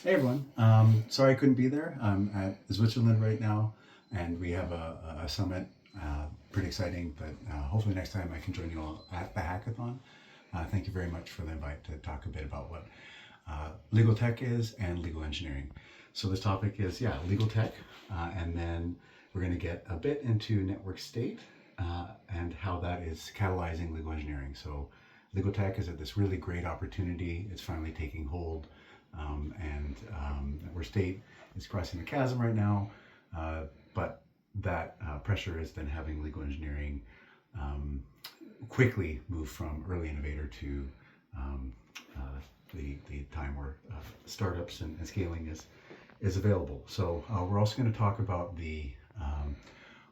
Hey everyone. Sorry I couldn't be there. I'm at Switzerland right now, and we have a summit. Pretty exciting, but hopefully next time I can join you all at the hackathon. Thank you very much for the invite to talk a bit about what legal tech is and legal engineering. So this topic is legal tech, and then we're going to get a bit into network state and how that is catalyzing legal engineering. So legal tech is at this really great opportunity. It's finally taking hold, and network state is crossing the chasm right now. But that pressure is then having legal engineering um, quickly move from early innovator to um, the time where startups and scaling is available. So we're also going to talk about the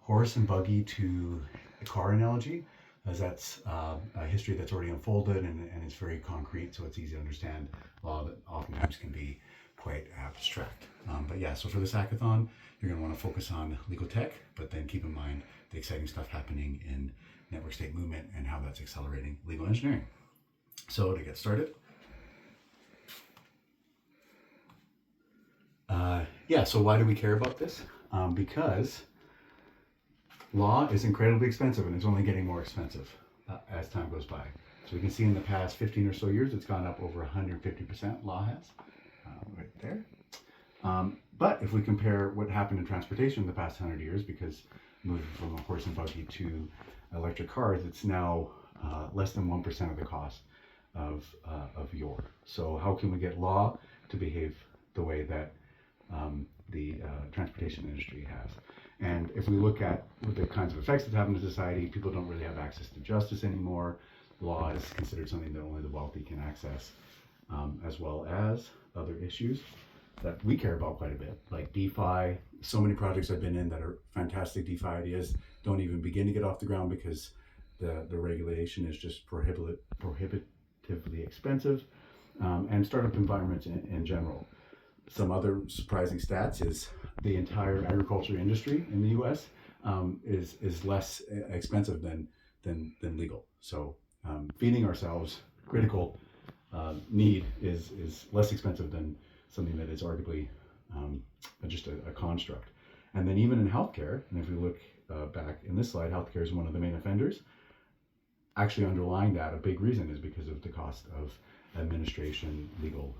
horse and buggy to car analogy, as that's a history that's already unfolded and it's very concrete, so it's easy to understand. Law that oftentimes can be quite abstract. But yeah, so for this hackathon, you're going to want to focus on legal tech, but then keep in mind the exciting stuff happening in network state movement and how that's accelerating legal engineering. So to get started, so why do we care about this? Because law is incredibly expensive and it's only getting more expensive as time goes by. So we can see in the past 15 or so years, it's gone up over 150%, law has, right there. But if we compare what happened in transportation in the past 100 years, because moving from a horse and buggy to electric cars, it's now less than 1% of the cost of yore. So how can we get law to behave the way that the transportation industry has? And if we look at the kinds of effects that happen to society, people don't really have access to justice anymore. Law is considered something that only the wealthy can access, as well as other issues that we care about quite a bit, like DeFi. So many projects I've been in that are fantastic DeFi ideas don't even begin to get off the ground because the regulation is just prohibitively expensive, and startup environments in general. Some other surprising stats is the entire agriculture industry in the U.S. Is less expensive than legal. So feeding ourselves critical need is less expensive than something that is arguably just a construct. And then even in healthcare, and if we look back in this slide, healthcare is one of the main offenders. Actually, underlying that, a big reason is because of the cost of administration, legal,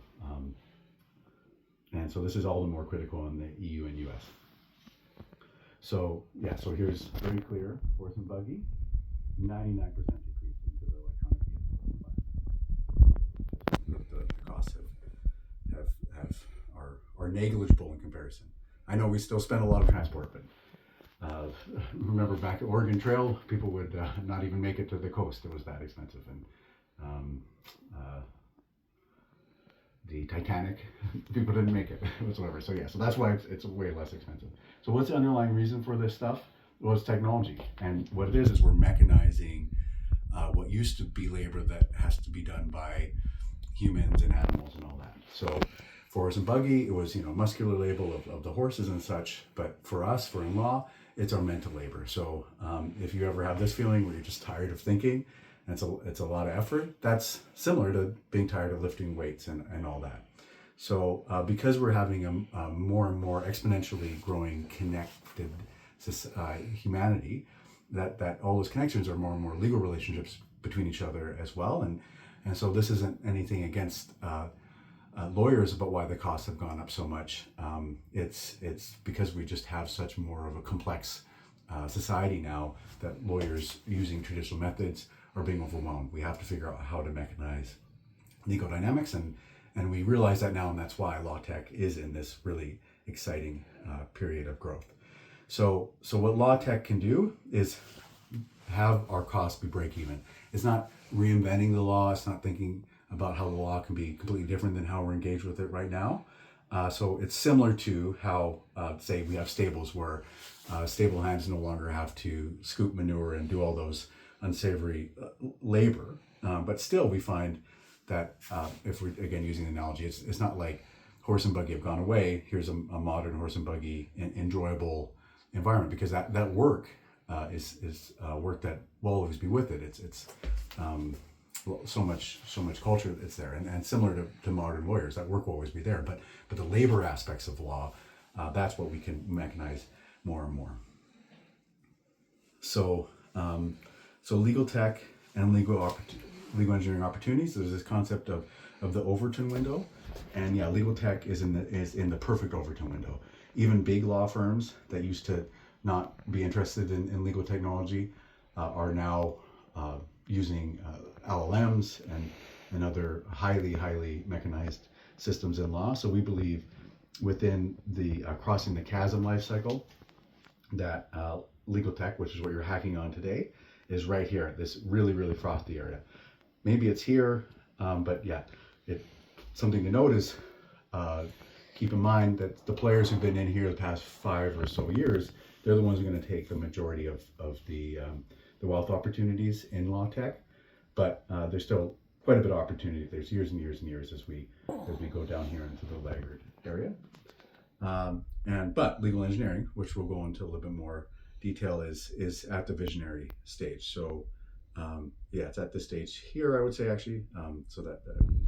and so this is all the more critical in the EU and US. So yeah, so here's very clear horse and buggy, 99% decrease into the electronic vehicle. The costs have are negligible in comparison. I know we still spend a lot of transport, but remember back at Oregon Trail, people would not even make it to the coast. It was that expensive, and the Titanic, people didn't make it whatsoever. So yeah, so that's why it's way less expensive. So what's the underlying reason for this stuff? Well, it's technology, and what it is we're mechanizing what used to be labor that has to be done by humans and animals and all that. So for horse and buggy, it was muscular labor of the horses and such. But for us, for in law, it's our mental labor. So if you ever have this feeling where you're just tired of thinking, and it's a lot of effort, that's similar to being tired of lifting weights and all that. So because we're having a more and more exponentially growing connected humanity, that all those connections are more and more legal relationships between each other as well. And so this isn't anything against lawyers about why the costs have gone up so much. It's because we just have such more of a complex society now that lawyers using traditional methods are being overwhelmed. We have to figure out how to mechanize legal dynamics, and we realize that now, and that's why law tech is in this really exciting period of growth. So what law tech can do is have our costs be break even. It's not reinventing the law. It's not thinking about how the law can be completely different than how we're engaged with it right now. So it's similar to how, say, we have stables where stable hands no longer have to scoop manure and do all those unsavory labor. But still, we find that if we're, again, using the analogy, it's not like horse and buggy have gone away. Here's a modern horse and buggy enjoyable environment, because that work is work that will always be with it. It's so much culture that's there, and similar to modern lawyers, that work will always be there, but the labor aspects of law, that's what we can mechanize more and more. So legal tech and legal engineering opportunities. There's this concept of the Overton window, and yeah, legal tech is in the perfect Overton window. Even big law firms that used to not be interested in legal technology are now using LLMs and other highly mechanized systems in law. So we believe within the crossing the chasm life cycle that legal tech, which is what you're hacking on today, is right here, this really frosty area. Maybe it's here, but yeah, something to note is keep in mind that the players who've been in here the past 5 or so years, they're the ones who are going to take the majority of the wealth opportunities in law tech, but there's still quite a bit of opportunity. There's years and years and years as we go down here into the laggard area. But legal engineering, which we'll go into a little bit more detail, is at the visionary stage. So yeah, it's at this stage here, I would say, actually. So that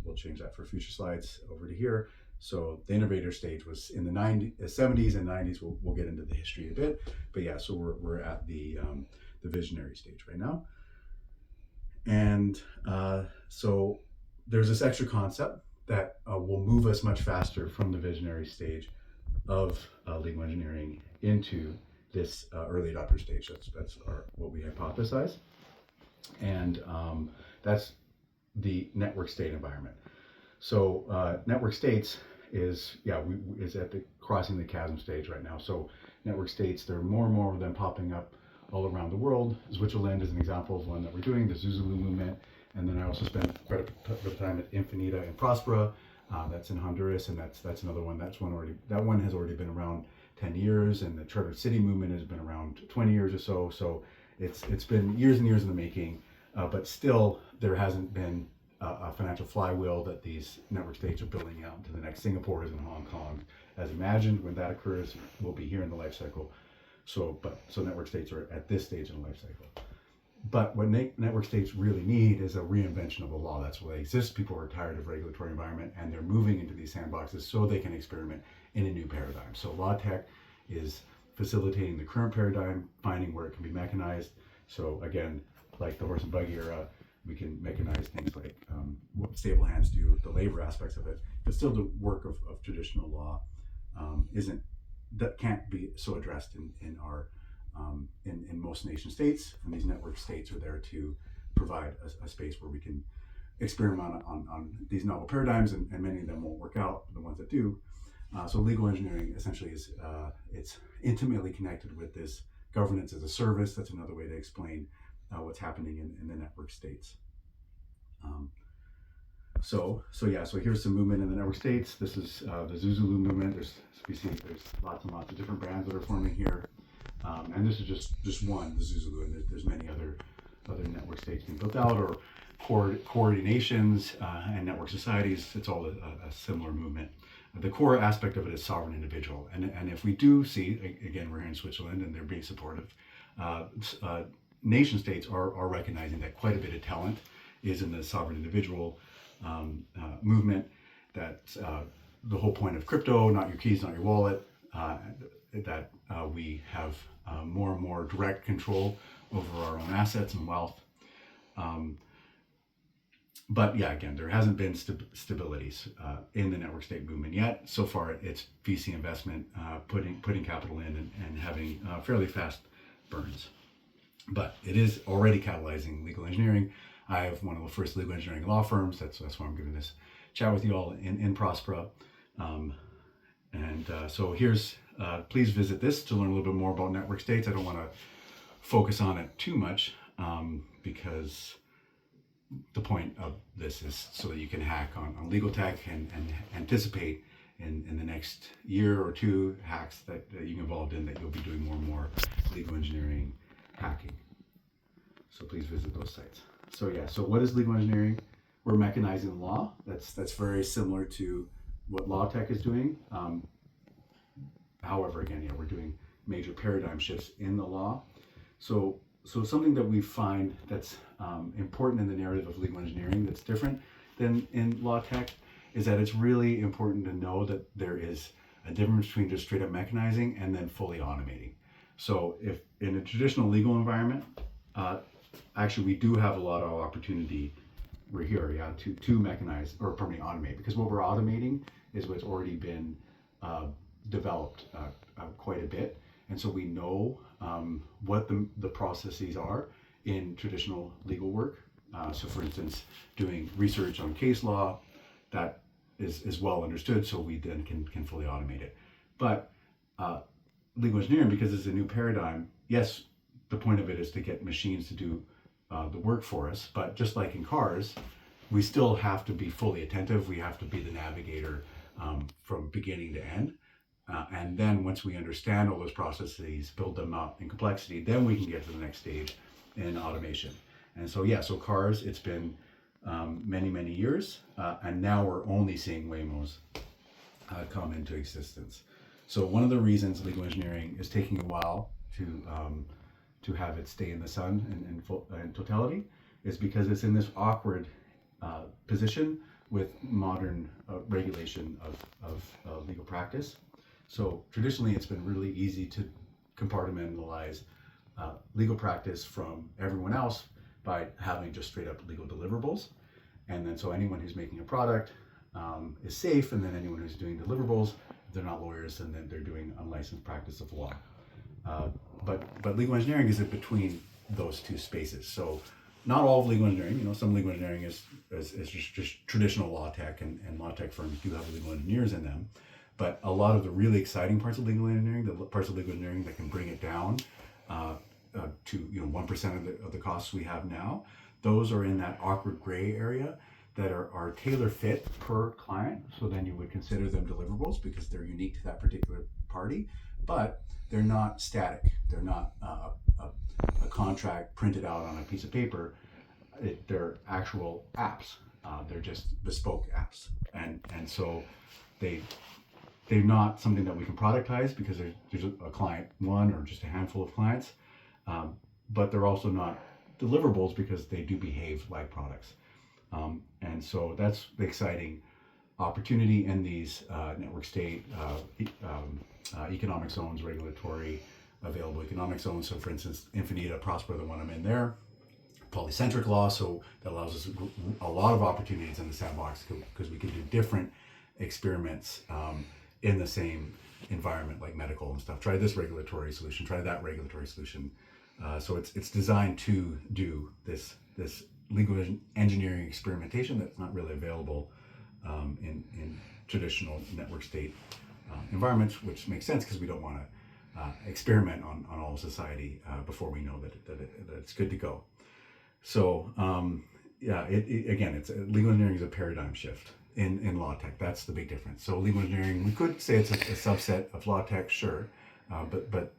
we'll change that for future slides over to here. So the innovator stage was in the 70s and 90s. We'll get into the history a bit, but yeah, so we're at the visionary stage right now. And so there's this extra concept that will move us much faster from the visionary stage of legal engineering into this early adopter stage. That's what we hypothesize, and that's the network state environment. So network states is at the crossing the chasm stage right now. So network states, there are more and more of them popping up all around the world. Switzerland is an example of one that we're doing, the Zuzulu movement. And then I also spent quite a bit of time at Infinita and Prospera. That's in Honduras, and that's another one. That one has already been around 10 years, and the Chartered City movement has been around 20 years or so. So it's been years and years in the making, but still there hasn't been a financial flywheel that these network states are building out into the next Singapores and Hong Kong as imagined. When that occurs, we'll be here in the life cycle. So network states are at this stage in the life cycle. But what network states really need is a reinvention of the law. That's why they exist. People are tired of regulatory environment, and they're moving into these sandboxes so they can experiment in a new paradigm. So law tech is facilitating the current paradigm, finding where it can be mechanized. So again, like the horse and buggy era, we can mechanize things like what stable hands do, the labor aspects of it, but still the work of traditional law can't be so addressed in most nation states, and these network states are there to provide a space where we can experiment on these novel paradigms, and many of them won't work out, the ones that do. So legal engineering essentially is it's intimately connected with this governance as a service. That's another way to explain what's happening in the network states. So here's some movement in the network states. This is the Zuzulu movement. There's lots and lots of different brands that are forming here. And this is just one, the Zuzulu, and there's many other network states being built out, or coordinations and network societies. It's all a similar movement. The core aspect of it is sovereign individual, and if we do see, again, we're here in Switzerland and they're being supportive, nation states are recognizing that quite a bit of talent is in the sovereign individual movement. That's the whole point of crypto, not your keys, not your wallet, that we have more and more direct control over our own assets and wealth. But yeah, again, there hasn't been stabilities in the network state movement yet. So far, it's VC investment, putting capital in and having fairly fast burns. But it is already catalyzing legal engineering. I have one of the first legal engineering law firms. That's why I'm giving this chat with you all in Prospera. So here's, please visit this to learn a little bit more about network states. I don't want to focus on it too much because the point of this is so that you can hack on legal tech and anticipate in the next year or two hacks that you get involved in, that you'll be doing more and more legal engineering hacking. So please visit those sites. So yeah, so what is legal engineering? We're mechanizing law. That's very similar to what law tech is doing. However, again, yeah, we're doing major paradigm shifts in the law. So so something that we find that's important in the narrative of legal engineering that's different than in law tech is that it's really important to know that there is a difference between just straight up mechanizing and then fully automating. So if in a traditional legal environment, actually we do have a lot of opportunity we're here, yeah, to mechanize or permanently automate, because what we're automating is what's already been developed quite a bit, and so we know what the processes are in traditional legal work. So for instance, doing research on case law, that is well understood, so we then can fully automate it. But legal engineering, because it's a new paradigm, yes, the point of it is to get machines to do the work for us, but just like in cars, we still have to be fully attentive. We have to be the navigator from beginning to end. And then once we understand all those processes, build them up in complexity, then we can get to the next stage in automation. And so, yeah, so cars, it's been many, many years, and now we're only seeing Waymos come into existence. So one of the reasons legal engineering is taking a while to have it stay in the sun in totality is because it's in this awkward position with modern regulation of legal practice. So traditionally, it's been really easy to compartmentalize legal practice from everyone else by having just straight up legal deliverables. And then so anyone who's making a product is safe, and then anyone who's doing deliverables, if they're not lawyers, and then they're doing unlicensed practice of law. But legal engineering is in between those two spaces. So not all of legal engineering, some legal engineering is just traditional law tech, and law tech firms do have legal engineers in them. But a lot of the really exciting parts of legal engineering, the parts of legal engineering that can bring it down to 1% of the costs we have now, those are in that awkward gray area that are tailor fit per client. So then you would consider them deliverables because they're unique to that particular party, but they're not static. They're not a contract printed out on a piece of paper. They're actual apps. They're just bespoke apps, and so they're not something that we can productize because there's a client, one or just a handful of clients, but they're also not deliverables because they do behave like products. And so that's the exciting opportunity in these network state economic zones, regulatory available economic zones. So for instance, Infinita, Prospera, the one I'm in there, polycentric law, so that allows us a lot of opportunities in the sandbox because we can do different experiments in the same environment, like medical and stuff. Try this regulatory solution, try that regulatory solution. So it's designed to do this legal engineering experimentation that's not really available in traditional network state environments, which makes sense because we don't want to experiment on all of society before we know that it's good to go. So again, it's legal engineering is a paradigm shift in law tech. That's the big difference. So legal engineering, we could say it's a subset of law tech, sure, but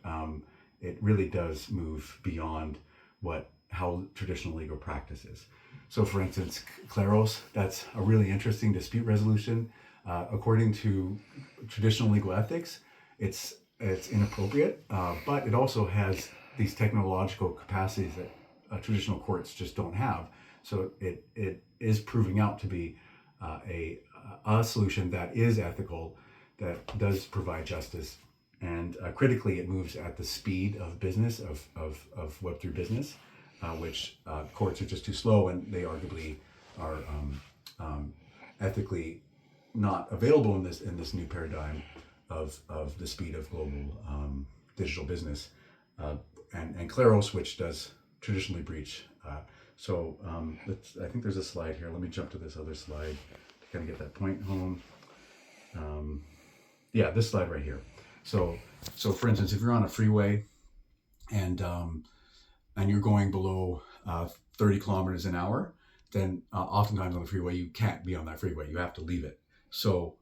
it really does move beyond how traditional legal practice is. So for instance, Claros, that's a really interesting dispute resolution. According to traditional legal ethics, it's inappropriate, but it also has these technological capacities that traditional courts just don't have. So it is proving out to be a solution that is ethical, that does provide justice, and critically, it moves at the speed of business, of Web3 business, which courts are just too slow, and they arguably are ethically not available in this new paradigm of the speed of global digital business, and Claros, which does traditionally breach. I think there's a slide here. Let me jump to this other slide to kind of get that point home. This slide right here. So for instance, if you're on a freeway and you're going below 30 kilometers an hour, then oftentimes on the freeway you can't be on that freeway. You have to leave it. So,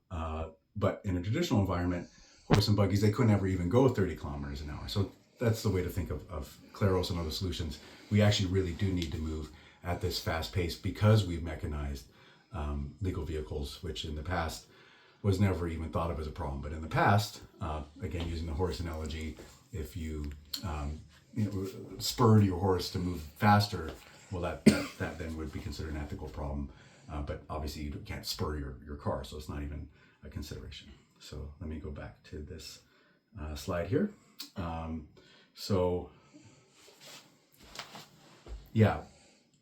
but in a traditional environment, horse and buggies, they couldn't ever even go 30 kilometers an hour. So that's the way to think of Claros and other solutions. We actually really do need to move at this fast pace because we've mechanized legal vehicles, which in the past was never even thought of as a problem. But in the past, again, using the horse analogy, if you spurred your horse to move faster, well, that then would be considered an ethical problem. But obviously, you can't spur your car, so it's not even a consideration. So let me go back to this slide here. So yeah,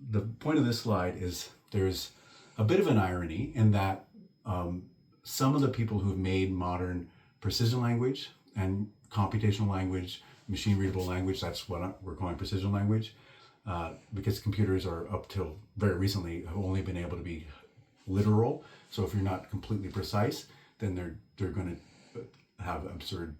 the point of this slide is there's a bit of an irony in that some of the people who've made modern precision language and computational language, machine readable language, that's what we're calling precision language, because computers are up till very recently have only been able to be literal. So if you're not completely precise, then they're going to have absurd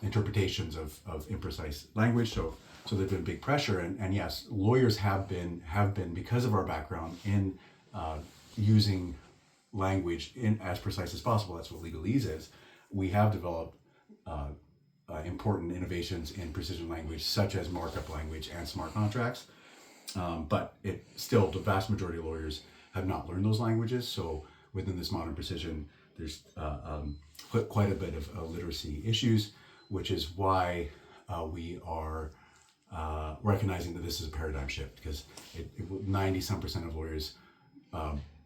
interpretations of imprecise language. So there's been big pressure, and yes, lawyers have been because of our background in using language in as precise as possible. That's what legalese is. We have developed important innovations in precision language, such as markup language and smart contracts. But it still, the vast majority of lawyers have not learned those languages. So within this modern precision, there's quite a bit of literacy issues, which is why we are recognizing that this is a paradigm shift, because 90% of lawyers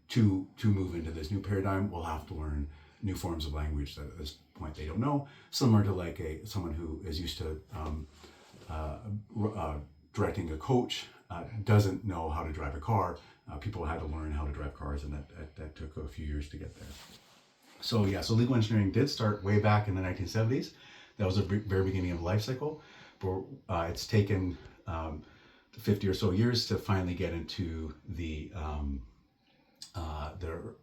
to move into this new paradigm will have to learn new forms of language that at this point they don't know, similar to like someone who is used to directing a coach doesn't know how to drive a car. People had to learn how to drive cars, and that took a few years to get there. So yeah, so legal engineering did start way back in the 1970s. That was the very beginning of the life cycle, but it's taken 50 or so years to finally get into the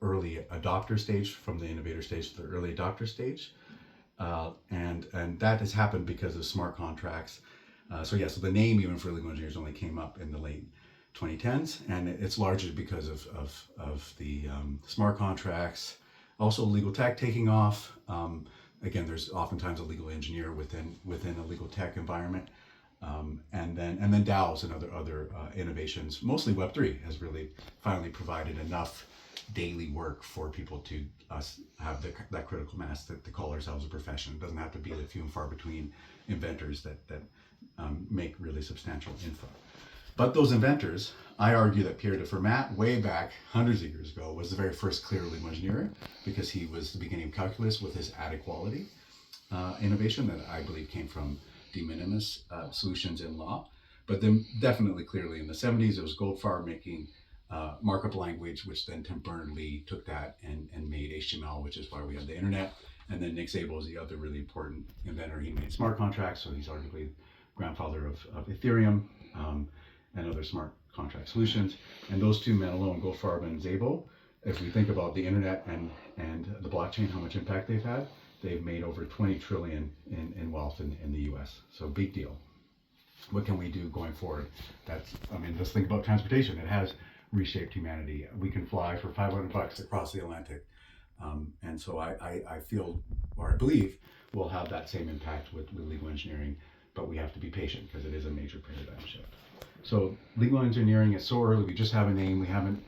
early adopter stage, from the innovator stage to the early adopter stage, and that has happened because of smart contracts. So the name even for legal engineers only came up in the late 2010s, and it's largely because of the smart contracts. Also, legal tech taking off. Again, there's oftentimes a legal engineer within a legal tech environment, and then DAOs and other innovations. Mostly Web3 has really finally provided enough daily work for people to have that critical mass to call ourselves a profession. It doesn't have to be the few and far between inventors that make really substantial info. But those inventors, I argue that Pierre de Fermat, way back hundreds of years ago, was the very first clear legal engineer, because he was the beginning of calculus with his added quality innovation that I believe came from de minimis solutions in law. But then definitely clearly in the 70s, it was Goldfarb making markup language, which then Tim Berners-Lee took that and made HTML, which is why we have the internet. And then Nick Szabo is the other really important inventor. He made smart contracts, so he's arguably grandfather of Ethereum and other smart contract solutions. And those two men alone, Goldfarb and Szabo, if we think about the internet and the blockchain, how much impact they've had, they've made over 20 trillion in wealth in the US. So big deal. What can we do going forward? Just think about transportation. It has reshaped humanity. We can fly for $500 across the Atlantic. And so I feel, or I believe, we'll have that same impact with legal engineering, but we have to be patient because it is a major paradigm shift. So legal engineering is so early, we just have a name, we haven't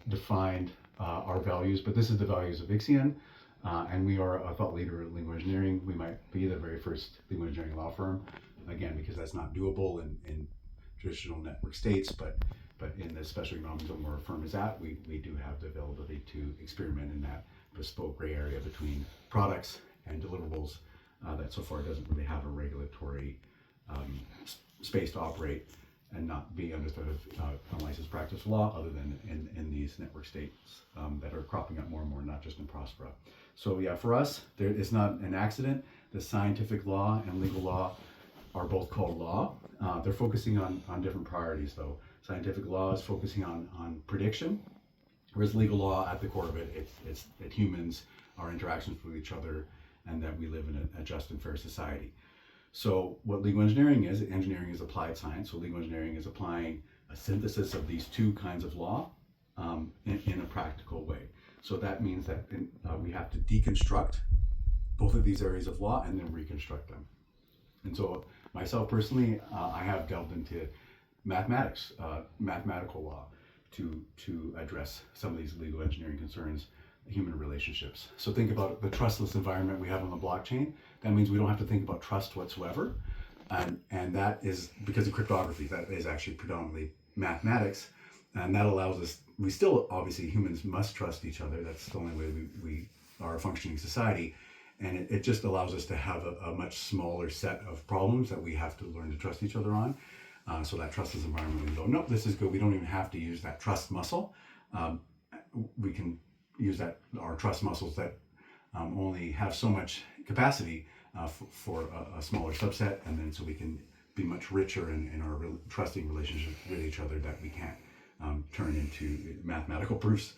defined our values, but this is the values of Ixion, and we are a thought leader in legal engineering. We might be the very first legal engineering law firm, again, because that's not doable in traditional network states, but in the special economic zone where a firm is at, we do have the availability to experiment in that bespoke gray area between products and deliverables that so far doesn't really have a regulatory space to operate and not be under sort of unlicensed practice law, other than in these network states that are cropping up more and more, not just in Prospera. So yeah, for us, it's not an accident. The scientific law and legal law are both called law. They're focusing on different priorities though. Scientific law is focusing on prediction, whereas legal law, at the core of it, it's that humans, our interactions with each other, and that we live in a just and fair society. So what legal engineering is applied science. So legal engineering is applying a synthesis of these two kinds of law in a practical way. So that means that we have to deconstruct both of these areas of law and then reconstruct them. And so myself personally, I have delved into mathematics, mathematical law, to address some of these legal engineering concerns, human relationships. So think about the trustless environment we have on the blockchain. That means we don't have to think about trust whatsoever. and that is because of cryptography. That is actually predominantly mathematics, and that allows us. We still, obviously, humans must trust each other. That's the only way we are a functioning society, and it just allows us to have a much smaller set of problems that we have to learn to trust each other on. So that trust is environment. We go, nope, this is good. We don't even have to use that trust muscle. Um, we can use our trust muscles that only have so much capacity for a smaller subset, and then so we can be much richer in our trusting relationship with each other that we can't turn into mathematical proofs.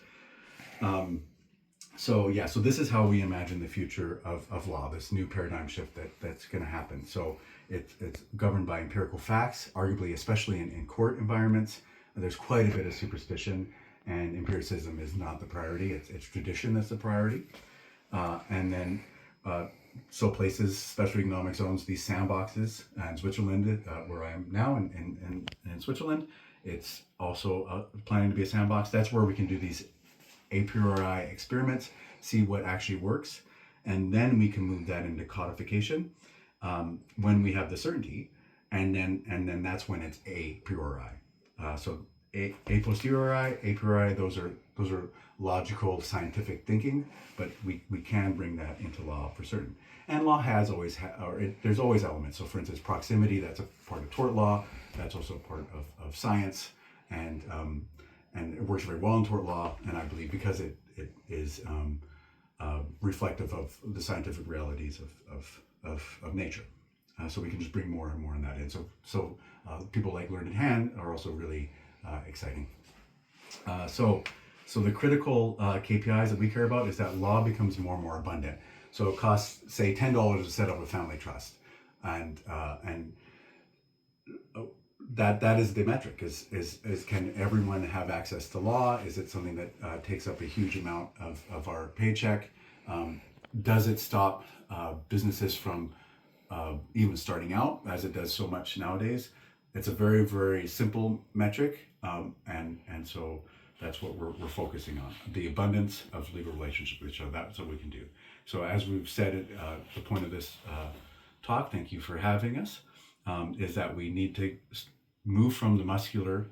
So this is how we imagine the future of law, this new paradigm shift that's going to happen. So it's governed by empirical facts, arguably, especially in court environments. There's quite a bit of superstition, and empiricism is not the priority. It's tradition that's the priority. And then, so places, special economic zones, these sandboxes, in Switzerland, where I am now in Switzerland, it's also planning to be a sandbox. That's where we can do these a priori experiments, see what actually works, and then we can move that into codification when we have the certainty, and then that's when it's a priori. So a posteriori, a priori, those are logical scientific thinking, but we can bring that into law for certain. And law has always there's always elements. So for instance, proximity, that's a part of tort law, that's also a part of science, and it works very well in tort law, and I believe because it is reflective of the scientific realities of nature. So we can just bring more and more in that in. So people like Learned Hand are also really exciting. So the critical KPIs that we care about is that law becomes more and more abundant. So it costs, say, $10 to set up a family trust, and that is the metric. Is can everyone have access to law? Is it something that takes up a huge amount of our paycheck? Does it stop businesses from even starting out, as it does so much nowadays? It's a very, very simple metric, and so that's what we're focusing on, the abundance of legal relationships with each other. That's what we can do. So as we've said at the point of this talk, thank you for having us, is that we need to move from the muscular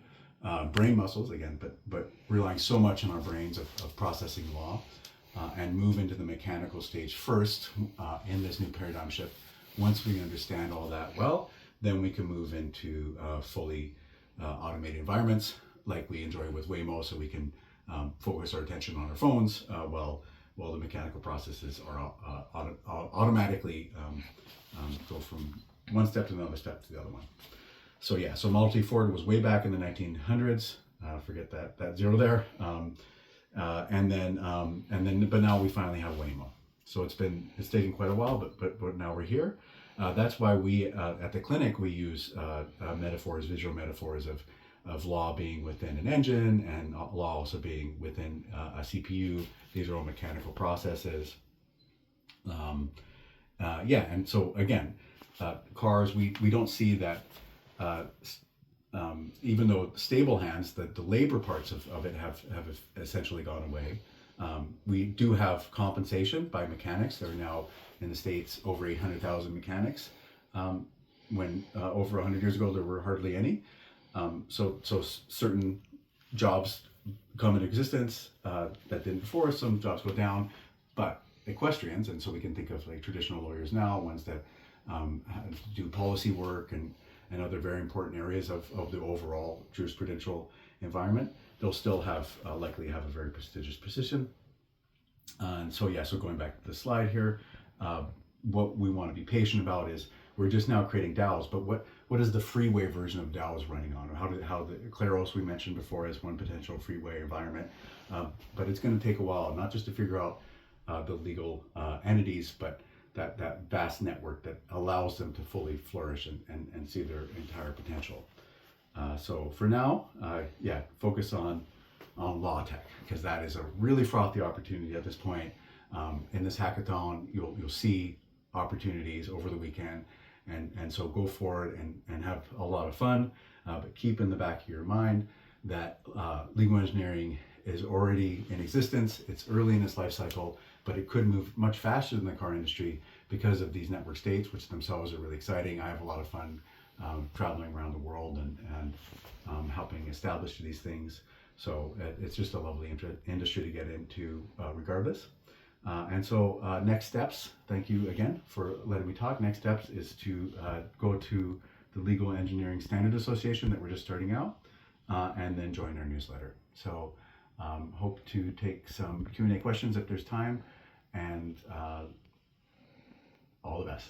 brain muscles, again, but relying so much on our brains of processing law, and move into the mechanical stage first in this new paradigm shift. Once we understand all that well, then we can move into fully automated environments like we enjoy with Waymo, so we can focus our attention on our phones while the mechanical processes are automatically go from one step to another step to the other one. So so multi-Ford was way back in the 1900s. Forget that zero there. And then, but now we finally have Waymo. So it's taken quite a while, but now we're here. That's why we at the clinic we use metaphors, visual metaphors of law being within an engine, and law also being within a CPU. These are all mechanical processes. And so again, cars, we don't see that. Even though stable hands, the labor parts of it have essentially gone away. We do have compensation by mechanics. There are now in the States over 800,000 mechanics. When over 100 years ago there were hardly any. So certain jobs come into existence that didn't before. Some jobs go down, but equestrians, and so we can think of like traditional lawyers now, ones that do policy work and other very important areas of the overall jurisprudential environment, they'll still have likely have a very prestigious position. And so so going back to the slide here, what we want to be patient about is we're just now creating DAOs, but what is the freeway version of DAOs running on? Or how the Claros we mentioned before as one potential freeway environment, but it's going to take a while, not just to figure out the legal entities, but that vast network that allows them to fully flourish and see their entire potential. So for now, focus on law tech, because that is a really frothy opportunity at this point. In this hackathon, you'll see opportunities over the weekend, and so go forward and have a lot of fun, but keep in the back of your mind that legal engineering is already in existence. It's early in its life cycle. but it could move much faster than the car industry because of these network states, which themselves are really exciting. I have a lot of fun traveling around the world and helping establish these things. So it's just a lovely industry to get into regardless. Next steps, thank you again for letting me talk. Next steps is to go to the Legal Engineering Standard Association that we're just starting out, and then join our newsletter. So hope to take some Q&A questions if there's time, and all the best.